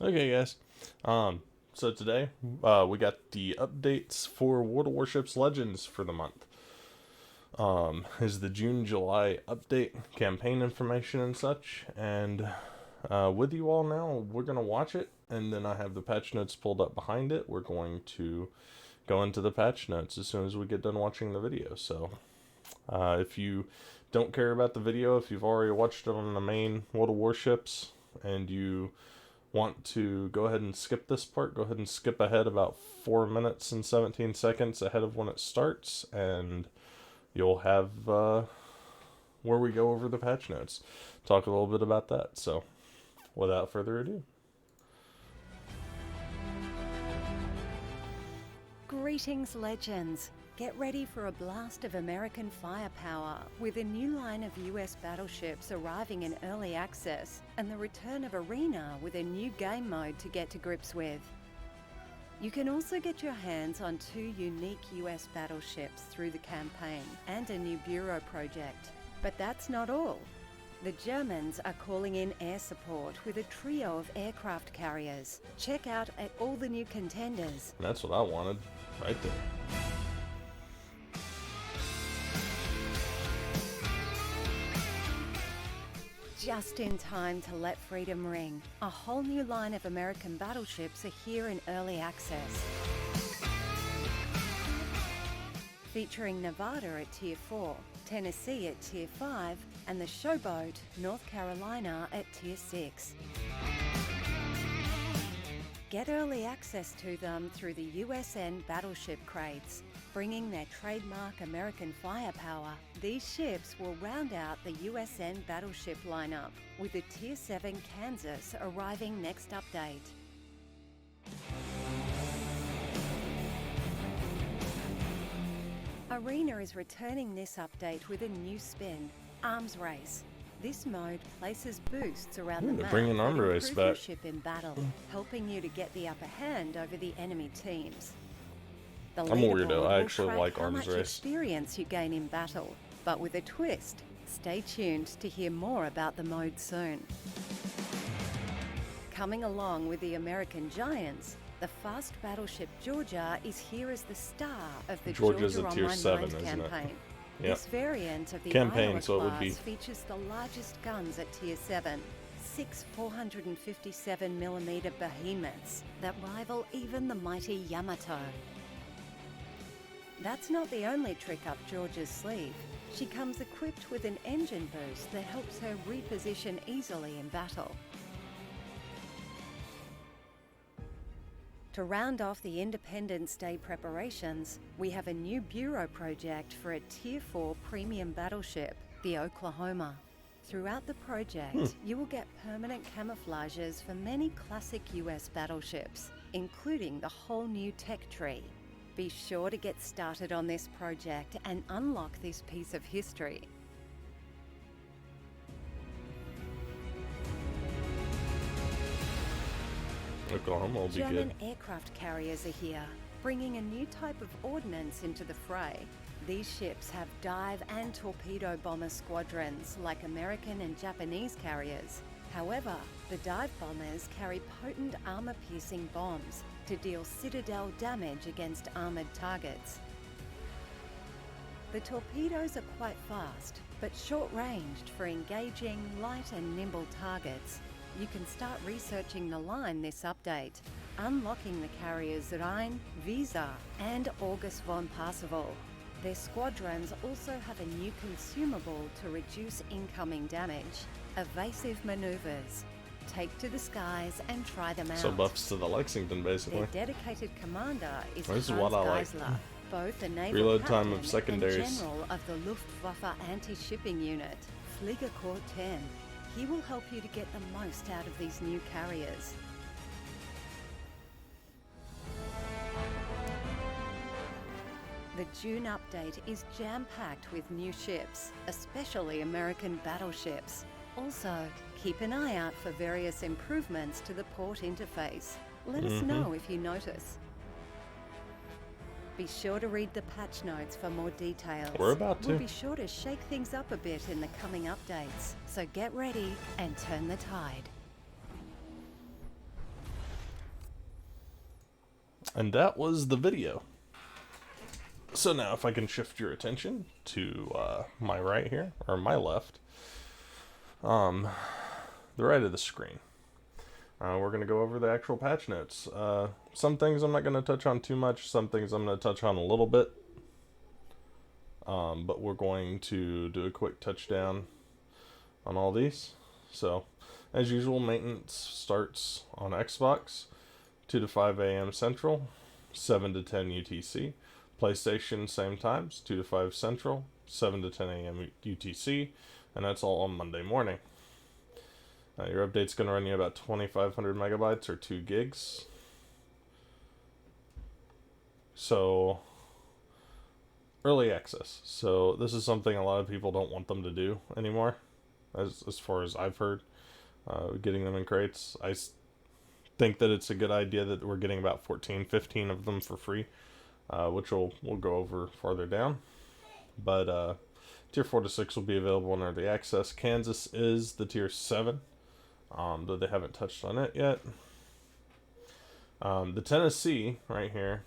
Okay, guys. So today, we got the updates for World of Warships Legends for the month. Is the June-July update, campaign information and such, and with you all now, we're gonna watch it, and then I have the patch notes pulled up behind it. We're going to go into the patch notes as soon as we get done watching the video. So, if you don't care about the video, if you've already watched it on the main World of Warships, and you want to go ahead and skip this part, go ahead and skip ahead about 4 minutes and 17 seconds ahead of when it starts, and you'll have where we go over the patch notes. Talk a little bit about that. So, without further ado. Greetings, legends! Get ready for a blast of American firepower with a new line of US battleships arriving in early access and the return of Arena with a new game mode to get to grips with. You can also get your hands on 2 unique US battleships through the campaign and a new bureau project. But that's not all. The Germans are calling in air support with a trio of aircraft carriers. Check out all the new contenders. That's what I wanted, right there. Just in time to let freedom ring. A whole new line of American battleships are here in early access. Featuring Nevada at Tier 4, Tennessee at Tier 5, and the Showboat, North Carolina at Tier 6. Get early access to them through the USN battleship crates. Bringing their trademark American firepower, these ships will round out the USN battleship lineup, with the Tier 7 Kansas arriving next update. Arena is returning this update with a new spin, Arms Race. This mode places boosts around the map bringing Arms that Race improve your back. ship in battle, helping you to get the upper hand over the enemy teams. The I'm a leaderboard weirdo. I will actually track like how Arms much Race. experience you gain in battle, but with a twist. Stay tuned to hear more about the mode soon. Coming along with the American Giants, the fast battleship Georgia is here as the star of the Georgia's Georgia a on Tier My 7, Mind isn't it? campaign. Yep. This variant of the Campaign, Iowa so it would class be. features the largest guns at Tier 7, 6 457mm behemoths that rival even the mighty Yamato. That's not the only trick up Georgia's sleeve. She comes equipped with an engine boost that helps her reposition easily in battle. To round off the Independence Day preparations, we have a new bureau project for a Tier 4 premium battleship, the Oklahoma. Throughout the project, you will get permanent camouflages for many classic US battleships, including the whole new tech tree. Be sure to get started on this project and unlock this piece of history. Oklahoma will be German good. aircraft carriers are here, bringing a new type of ordnance into the fray. These ships have dive and torpedo bomber squadrons like American and Japanese carriers. However, the dive bombers carry potent armor-piercing bombs to deal citadel damage against armored targets. The torpedoes are quite fast, but short-ranged for engaging light and nimble targets. You can start researching the line this update, unlocking the carriers Rhein, Visa, and August von Parseval. Their squadrons also have a new consumable to reduce incoming damage, evasive maneuvers. Take to the skies and try them out. So buffs to the Lexington, basically. Their dedicated commander is This is Franz what I like. Geisler, both a naval Reload time of captain secondaries. and general of the Luftwaffe anti-shipping unit, Fliegerkorps 10. He will help you to get the most out of these new carriers. The June update is jam-packed with new ships, especially American battleships. Also, keep an eye out for various improvements to the port interface. Let us know if you notice. Be sure to read the patch notes for more details. We're about to. We'll be sure to shake things up a bit in the coming updates, so get ready and turn the tide. And that was the video. So now if I can shift your attention to my right here, or my left, the right of the screen. We're going to go over the actual patch notes. Some things I'm not going to touch on too much, some things I'm going to touch on a little bit. But we're going to do a quick touchdown on all these. So, as usual, maintenance starts on Xbox, 2 to 5 a.m. Central, 7 to 10 UTC. PlayStation, same times, 2 to 5 Central, 7 to 10 a.m. UTC, and that's all on Monday morning. Your update's going to run you about 2,500 megabytes or 2 gigs. So, early access. So, this is something a lot of people don't want them to do anymore, as far as I've heard. Getting them in crates. I think that it's a good idea that we're getting about 14, 15 of them for free, which we'll go over farther down. But Tier 4 to 6 will be available in early access. Kansas is the Tier 7. Though they haven't touched on it yet. The Tennessee, right here,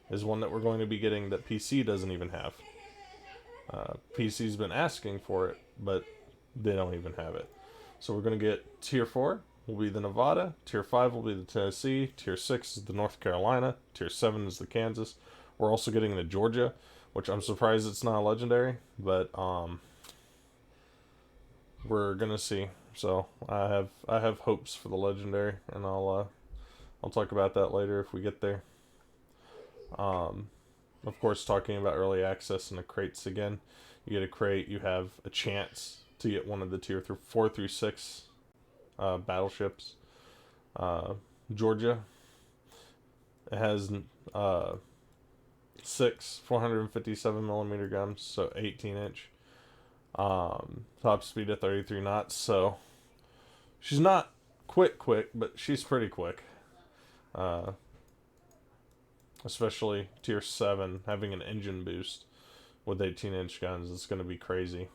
is one that we're going to be getting that PC doesn't even have. PC's been asking for it, but they don't even have it. So we're going to get Tier 4 will be the Nevada, Tier 5 will be the Tennessee, Tier 6 is the North Carolina, Tier 7 is the Kansas. We're also getting the Georgia, which I'm surprised it's not a legendary, but we're going to see. So I have hopes for the legendary, and I'll talk about that later if we get there. Of course, talking about early access and the crates again. You get a crate, you have a chance to get one of the Tier 4 through 6 battleships. Georgia, it has 6 457 millimeter guns, so 18 inch. Top speed of 33 knots, so she's not quick, but she's pretty quick. Especially Tier 7 having an engine boost with 18 inch guns, it's going to be crazy.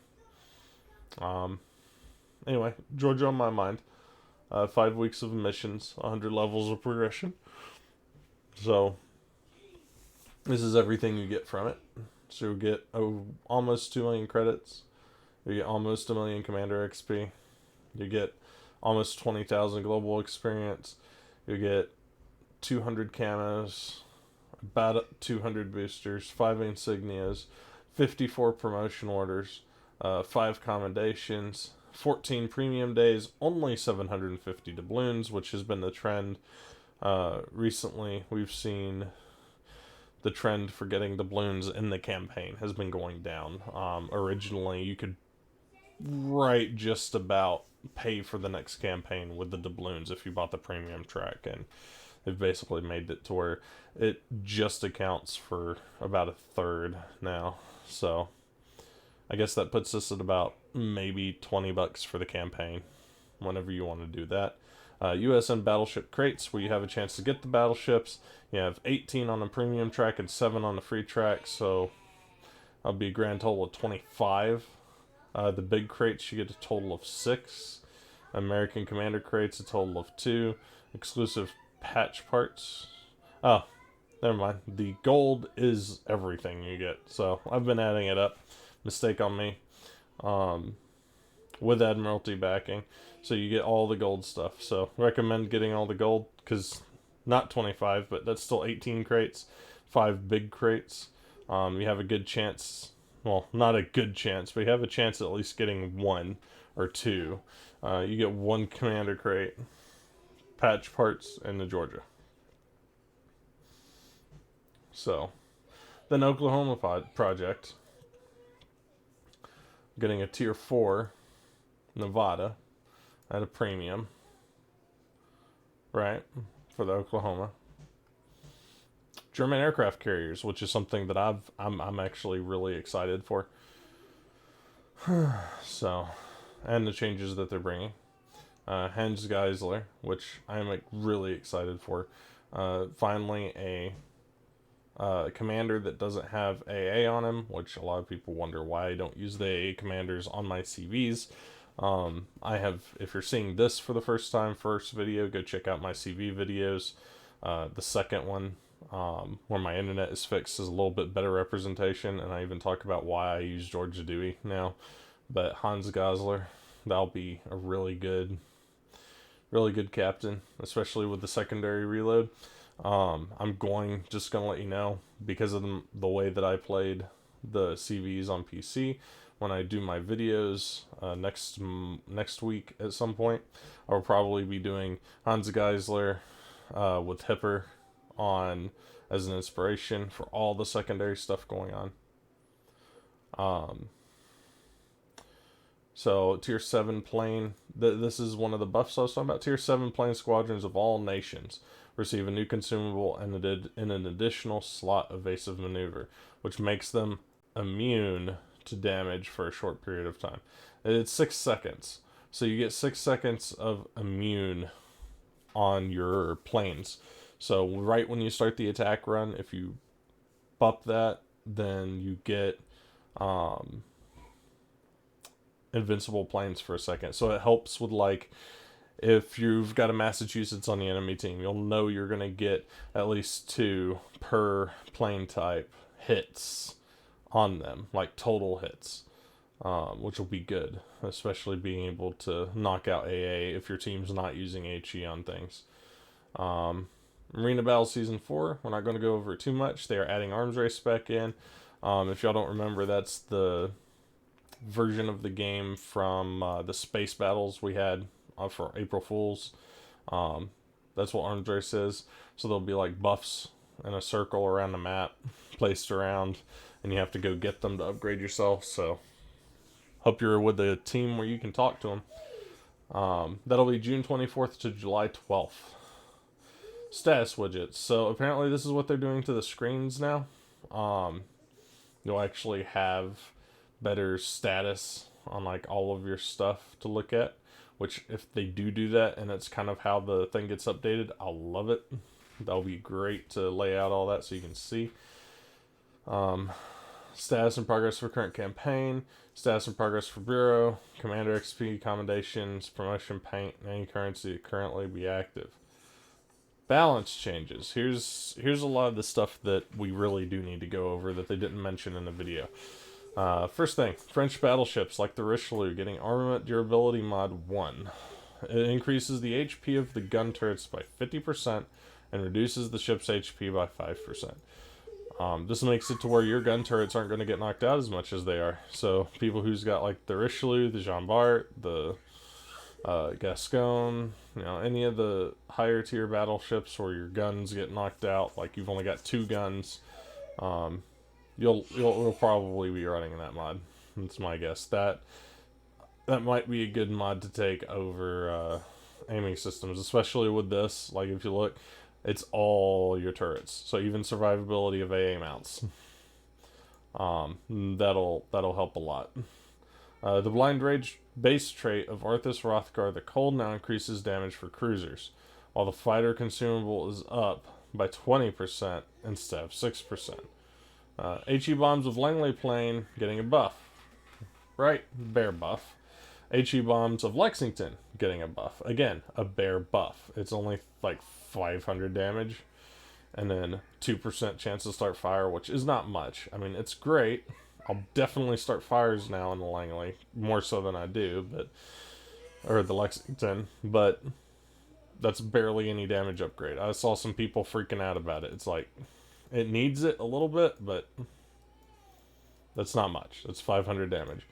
Anyway, Georgia on my mind. 5 weeks of missions, 100 levels of progression. So, this is everything you get from it. So you'll get almost 2 million credits. You get almost 1 million Commander XP. You get almost 20,000 global experience. You get 200 camos, about 200 boosters, 5 insignias, 54 promotion orders, 5 commendations, 14 premium days, only 750 doubloons, which has been the trend. Recently, we've seen the trend for getting doubloons in the campaign has been going down. Originally, you could right just about pay for the next campaign with the doubloons if you bought the premium track, and they've basically made it to where it just accounts for about a third now. So I guess that puts us at about maybe $20 for the campaign whenever you want to do that. USN Battleship crates, where you have a chance to get the battleships. You have 18 on the premium track and 7 on the free track, so that'll be a grand total of 25. The big crates, you get a total of 6. American Commander crates, a total of 2. Exclusive patch parts. Oh, never mind. The gold is everything you get. So I've been adding it up. Mistake on me. With Admiralty backing. So you get all the gold stuff. So recommend getting all the gold, because not 25, but that's still 18 crates. 5 big crates. You have a good chance. Well, not a good chance, but you have a chance at least getting 1 or 2. You get 1 Commander crate, patch parts, and the Georgia. So, then Oklahoma project. Getting a Tier 4 Nevada at a premium. Right? For the Oklahoma. German aircraft carriers, which is something that I'm actually really excited for. So, and the changes that they're bringing. Hans Geisler, which I'm really excited for. Finally, a commander that doesn't have AA on him, which a lot of people wonder why I don't use the AA commanders on my CVs. I have, if you're seeing this for the first time, first video, go check out my CV videos. The second one, where my internet is fixed, is a little bit better representation, and I even talk about why I use Georgia Dewey now. But Hans Gosler, that'll be a really good captain, especially with the secondary reload. I'm just gonna let you know, because of the way that I played the CVs on PC. When I do my videos next week at some point, I will probably be doing Hans Geisler with Hipper on as an inspiration for all the secondary stuff going on. So tier 7 plane, this is one of the buffs I was talking about. Tier 7 plane squadrons of all nations receive a new consumable and an additional slot evasive maneuver, which makes them immune to damage for a short period of time. It's 6 seconds. So you get 6 seconds of immune on your planes. So right when you start the attack run, if you buff that, then you get invincible planes for a second. So it helps with, like, if you've got a Massachusetts on the enemy team, you'll know you're going to get at least 2 per plane type hits on them, like total hits, which will be good, especially being able to knock out AA if your team's not using HE on things. Marina Battle Season 4, we're not going to go over it too much. They are adding arms race back in. If y'all don't remember, that's the version of the game from the space battles we had for April Fools. That's what arms race is. So there'll be like buffs in a circle around the map placed around, and you have to go get them to upgrade yourself. So hope you're with a team where you can talk to them. That'll be June 24th to July 12th. Status widgets. So apparently this is what they're doing to the screens now. You'll actually have better status on like all of your stuff to look at, which if they do that and it's kind of how the thing gets updated, I'll love it. That'll be great to lay out all that so you can see. Status and progress for current campaign, status and progress for bureau, commander XP, commendations, promotion, paint, and any currency that currently be active. Balance changes. Here's a lot of the stuff that we really do need to go over that they didn't mention in the video. First thing, French battleships like the Richelieu getting Armament Durability Mod 1. It increases the HP of the gun turrets by 50% and reduces the ship's HP by 5%. This makes it to where your gun turrets aren't going to get knocked out as much as they are. So people who's got like the Richelieu, the Jean Bart, the Gascon, any of the higher tier battleships where your guns get knocked out, like you've only got 2 guns, you'll probably be running that mod. That's my guess. That might be a good mod to take over aiming systems, especially with this. Like if you look, it's all your turrets, so even survivability of AA mounts. That'll help a lot. The Blind Rage base trait of Arthas Rothgar the Cold now increases damage for cruisers, while the fighter consumable is up by 20% instead of 6%. HE Bombs of Langley Plain getting a buff. Right, bear buff. HE Bombs of Lexington getting a buff. Again, a bear buff. It's only like 500 damage, and then 2% chance to start fire, which is not much. I mean, it's great. I'll definitely start fires now in the Langley, more so than I do, or the Lexington, but that's barely any damage upgrade. I saw some people freaking out about it. It's like, it needs it a little bit, but that's not much. It's 500 damage.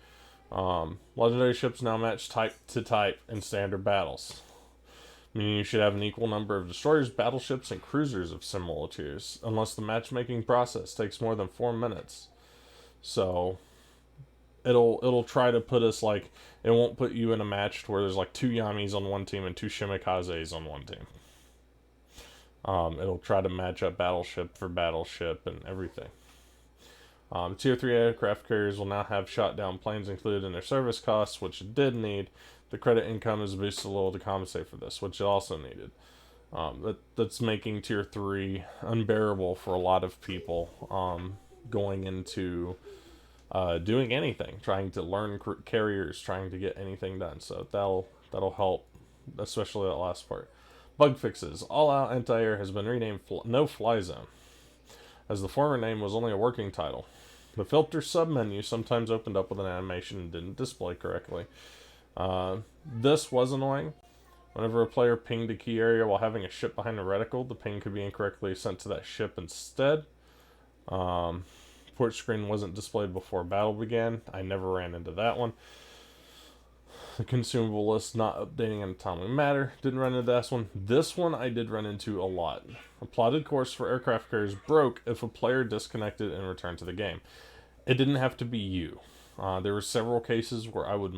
Legendary ships now match type to type in standard battles, meaning you should have an equal number of destroyers, battleships, and cruisers of similar tiers, unless the matchmaking process takes more than 4 minutes. So it'll try to put us, like, it won't put you in a match where there's like 2 Yamis on one team and 2 Shimikazes on one team. It'll try to match up battleship for battleship and everything. Tier 3 aircraft carriers will now have shot down planes included in their service costs, which it did need. The credit income is boosted a little to compensate for this, which it also needed. That's making Tier 3 unbearable for a lot of people going into doing anything, trying to learn carriers, trying to get anything done. So that'll help, especially that last part. Bug fixes. All Out Anti-Air has been renamed No Fly Zone, as the former name was only a working title. The filter submenu sometimes opened up with an animation and didn't display correctly. This was annoying. Whenever a player pinged a key area while having a ship behind a reticle, the ping could be incorrectly sent to that ship instead. Port screen wasn't displayed before battle began. I never ran into that one. The consumable list not updating in a timely manner. Didn't run into this one. This one I did run into a lot. A plotted course for aircraft carriers broke if a player disconnected and returned to the game. It didn't have to be you. There were several cases where I would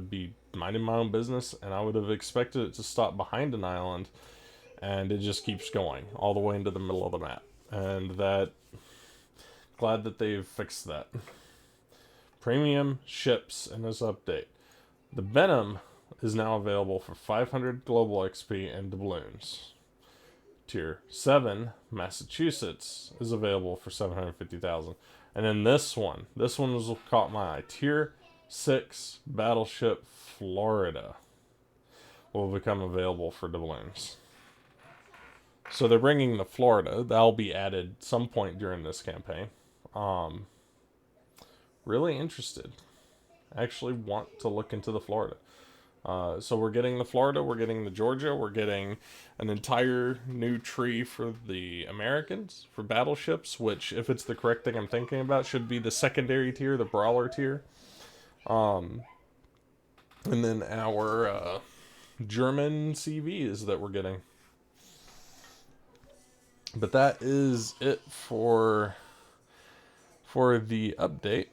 be minding my own business, and I would have expected it to stop behind an island, and it just keeps going all the way into the middle of the map. And glad that they've fixed that. Premium ships in this update. The Venom is now available for 500 global XP and doubloons. Tier 7, Massachusetts, is available for 750,000. And then this one was caught my eye. Tier 6, Battleship Florida will become available for doubloons. So they're bringing the Florida. That'll be added some point during this campaign. Really interested. Actually want to look into the Florida. So we're getting the Florida, we're getting the Georgia, we're getting an entire new tree for the Americans, for battleships, which, if it's the correct thing I'm thinking about, should be the secondary tier, the brawler tier. And then our German CVs that we're getting. But that is it for the update.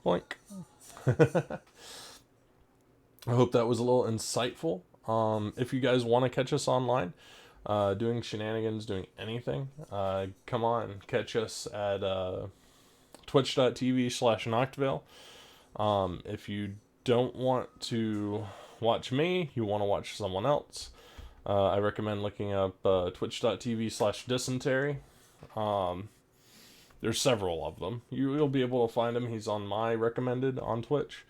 Boink. I hope that was a little insightful. If you guys want to catch us online, doing shenanigans, doing anything, come on, catch us at twitch.tv/Noctvale. If you don't want to watch me, you want to watch someone else, I recommend looking up twitch.tv/Dysentery. There's several of them. You'll be able to find him. He's on my recommended on Twitch.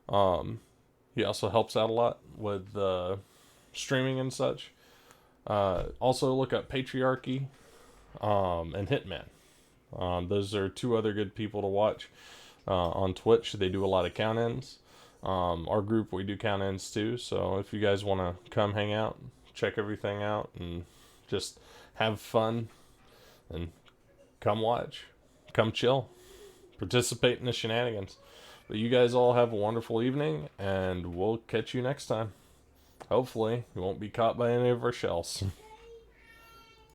He also helps out a lot with streaming and such. Also look up Patriarchy and Hitman. Those are two other good people to watch on Twitch. They do a lot of count-ins. Our group, we do count-ins too. So if you guys want to come hang out, check everything out, and just have fun, and come watch, come chill, participate in the shenanigans. But you guys all have a wonderful evening, and we'll catch you next time. Hopefully, you won't be caught by any of our shells.